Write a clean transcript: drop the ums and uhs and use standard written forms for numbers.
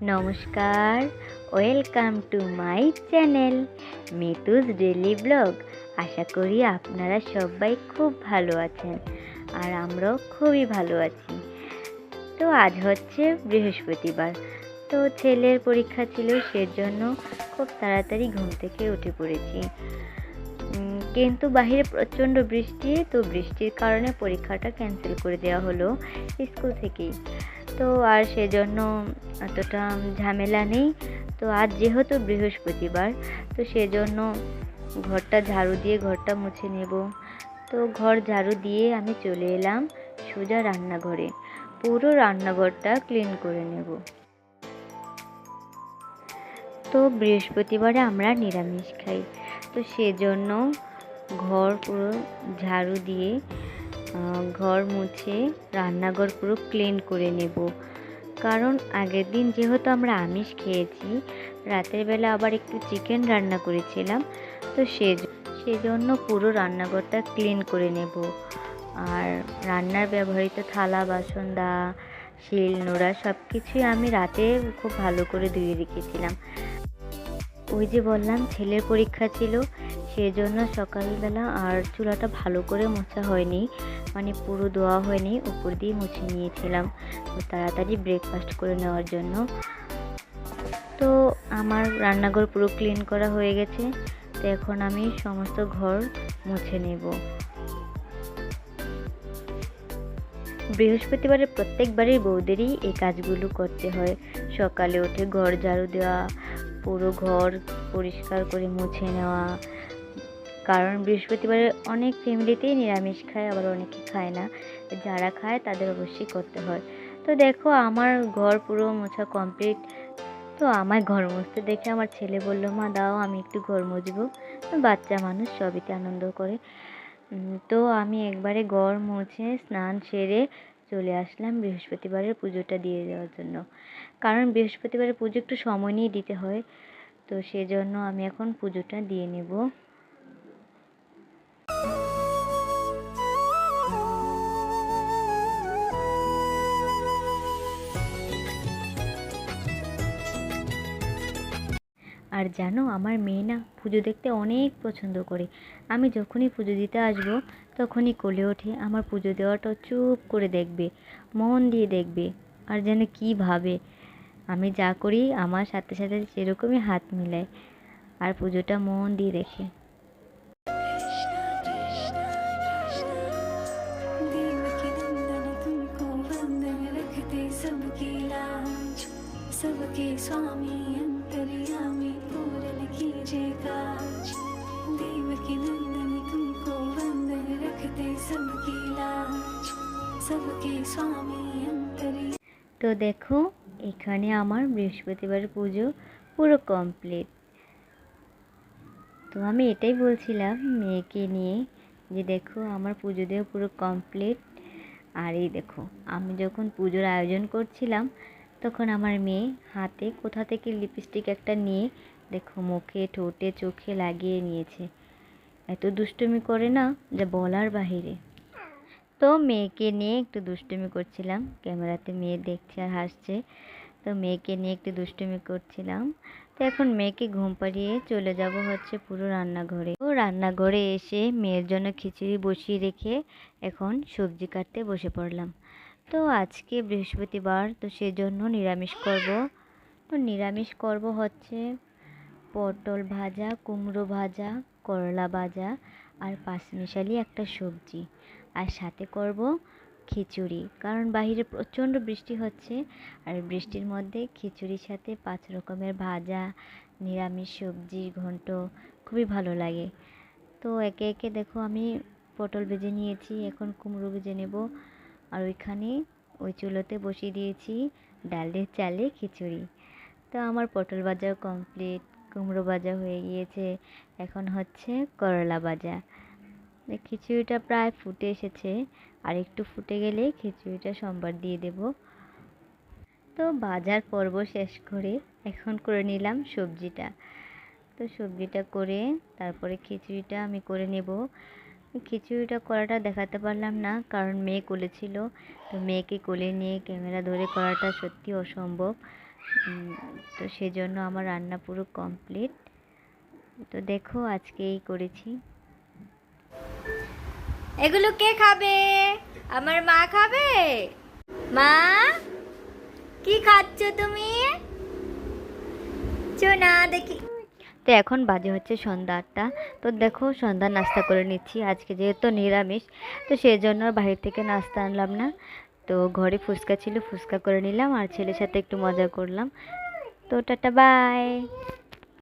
নমস্কার, welcome to my channel Mitu's daily vlog. আশা করি আপনারা সবাই খুব ভালো আছেন আর আমরাও খুবই ভালো আছি। তো আজ হচ্ছে বৃহস্পতিবার, তো ছেলের পরীক্ষা ছিল, সেজন্য খুব তাড়াতাড়ি ঘুম থেকে উঠে পড়েছি। কিন্তু বাইরে প্রচণ্ড বৃষ্টি, তো বৃষ্টির কারণে পরীক্ষাটা ক্যান্সেল করে দেওয়া হলো স্কুল থেকেই। তো আর সেজন্য এতটা ঝামেলা নেই। তো আজ যেহেতু বৃহস্পতিবার, তো সেজন্য ঘরটা ঝাড়ু দিয়ে ঘরটা মুছে নেব। তো ঘর ঝাড়ু দিয়ে আমি চলে এলাম সোজা রান্নাঘরে, পুরো রান্নাঘরটা ক্লিন করে নেব। তো বৃহস্পতিবারে আমরা নিরামিষ খাই, তো সেজন্য ঘর পুরো ঝাড়ু দিয়ে ঘর মুছে রান্নাঘর পুরো ক্লিন করে নেব। কারণ আগের দিন যেহেতু আমরা আমিষ খেয়েছি, রাতের বেলা আবার একটু চিকেন রান্না করেছিলাম, তো সেজন্য পুরো রান্নাঘরটা ক্লিন করে নেব। আর রান্নার ব্যবহৃত থালা বাসন শিল নোড়া সব কিছুই আমি রাতে খুব ভালো করে ধুয়ে রেখেছিলাম। ওই যে বললাম ছেলের পরীক্ষা ছিল, সেজন্য সকালবেলা আর চুলাটা ভালো করে মোছা হয়নি, মানে পুরো ধোয়া হয়নি, উপর দিয়ে মুছে নিয়েছিলাম তাড়াতাড়ি ব্রেকফাস্ট করে নেওয়ার জন্য। তো আমার রান্নাঘর পুরো ক্লিন করা হয়ে গেছে, তো এখন আমি সমস্ত ঘর মুছে নেব। বৃহস্পতিবারে প্রত্যেকবারই বউদেরই এই কাজগুলো করতে হয়। সকালে উঠে ঘর ঝাড়ু দেওয়া, পুরো ঘর পরিষ্কার করে মুছে নেওয়া। কারণ বৃহস্পতিবারে অনেক ফ্যামিলিতেই নিরামিষ খায়, আবার অনেকে খায় না। যারা খায় তাদের অবশ্যই করতে হয়। তো দেখো আমার ঘর পুরো মোছা কমপ্লিট। তো আমার ঘর মুছতে দেখে আমার ছেলে বলল, মা দাও আমি একটু ঘর মুছবো। বাচ্চা মানুষ সবিতে আনন্দ করে। তো আমি একবারে ঘর মুছে স্নান সেরে চলে আসলাম বৃহস্পতিবারের পুজোটা দিয়ে দেওয়ার জন্য। কারণ বৃহস্পতিবারের পুজো একটু সময় নিয়ে দিতে হয়, তো সেজন্য আমি এখন পুজোটা দিয়ে নেব। আর জানো আমার মেয়ে না পুজো দেখতে অনেক পছন্দ করে। আমি যখনই পুজো দিতে আসবো তখনই কোলে ওঠে, আমার পুজো দেওয়াটা চুপ করে দেখবে, মন দিয়ে দেখবে, আর যেন কী ভাবে আমি যা করি আমার সাথে সাথে সেরকমই হাত মিলায় আর পুজোটা মন দিয়ে দেখে। सबके स्वामी अंतर्यामी पूरन कीजे काज देवकी नंदन तुमको वंदन रखते सबकी लाज सबके स्वामी अंतर्यामी। তো দেখো এখানে আমার বৃহস্পতিবারের পুজো পুরো কমপ্লিট। তো আমি এটাই বলছিলাম মেয়েকে নিয়ে যে দেখো আমার পুজো দেওয়া পুরো কমপ্লিট। আর এই দেখো আমি যখন পুজোর আয়োজন করছিলাম তখন আমার মেয়ে হাতে কোথা থেকে লিপস্টিক একটা নিয়ে দেখো মুখে ঠোঁটে চোখে লাগিয়ে নিয়েছে। এত দুষ্টুমি করে না যা বলার বাহিরে। তো মেয়েকে নিয়ে একটু দুষ্টুমি করছিলাম, ক্যামেরাতে মেয়ে দেখছে আর হাসছে, তো মেয়েকে নিয়ে একটু দুষ্টুমি করছিলাম। তো এখন মেয়েকে ঘুম পাড়িয়ে চলে যাব হচ্ছে পুরো রান্নাঘরে। তো রান্নাঘরে এসে মেয়ের জন্য খিচুড়ি বসিয়ে রেখে এখন সবজি কাটতে বসে পড়লাম। তো আজকে বৃহস্পতিবার, তো সেজন্য নিরামিষ করব। তো নিরামিষ করব হচ্ছে পটল ভাজা, কুমড়ো ভাজা, করলা ভাজা আর পাঁচমিশালি একটা সবজি, আর সাথে করব খিচুড়ি। কারণ বাইরে প্রচণ্ড বৃষ্টি হচ্ছে, আর বৃষ্টির মধ্যে খিচুড়ির সাথে 5 রকমের ভাজা, নিরামিষ সবজি ঘন্ট খুবই ভালো লাগে। তো একে একে দেখো আমি পটল ভেজে নিয়েছি, এখন কুমড়ো ভেজে নেব। আর ওইখানে ওই চুলোতে বসিয়ে দিয়েছি ডালের চালে খিচুড়ি। তো আমার পটল ভাজা কমপ্লিট, কুমড়ো ভাজা হয়ে গিয়েছে, এখন হচ্ছে করলা ভাজা। খিচুড়িটা প্রায় ফুটে এসেছে, আর একটু ফুটে গেলে খিচুড়িটা সম্বার দিয়ে দেব। তো ভাজার পর্ব শেষ করে এখন করে নিলাম সবজিটা। তো সবজিটা করে তারপরে খিচুড়িটা আমি করে নেব। খিচুড়িটা করাটা দেখাতে পারলাম না কারণ মেয়ে কোলে ছিল, তো মেয়েকে কোলে নিয়ে ক্যামেরা ধরে করাটা সত্যি অসম্ভব। তো সেজন্য আমার রান্না পুরো কমপ্লিট। তো দেখো আজকে এই করেছি। এগুলো কে খাবে? আমার মা খাবে। মা, কি খাচ্ছ তুমি? না দেখি। তো এখন বাজে হচ্ছে সন্ধ্যা 8টা। তো দেখো সন্ধ্যা নাস্তা করে নিচ্ছি, আজকে যেহেতু নিরামিষ তো সেই জন্য বাইরে থেকে নাস্তা আনলাম না। তো ঘরে ফুচকা ছিল, ফুচকা করে নিলাম আর ছেলের সাথে একটু মজা করলাম। তো টাটা বাই।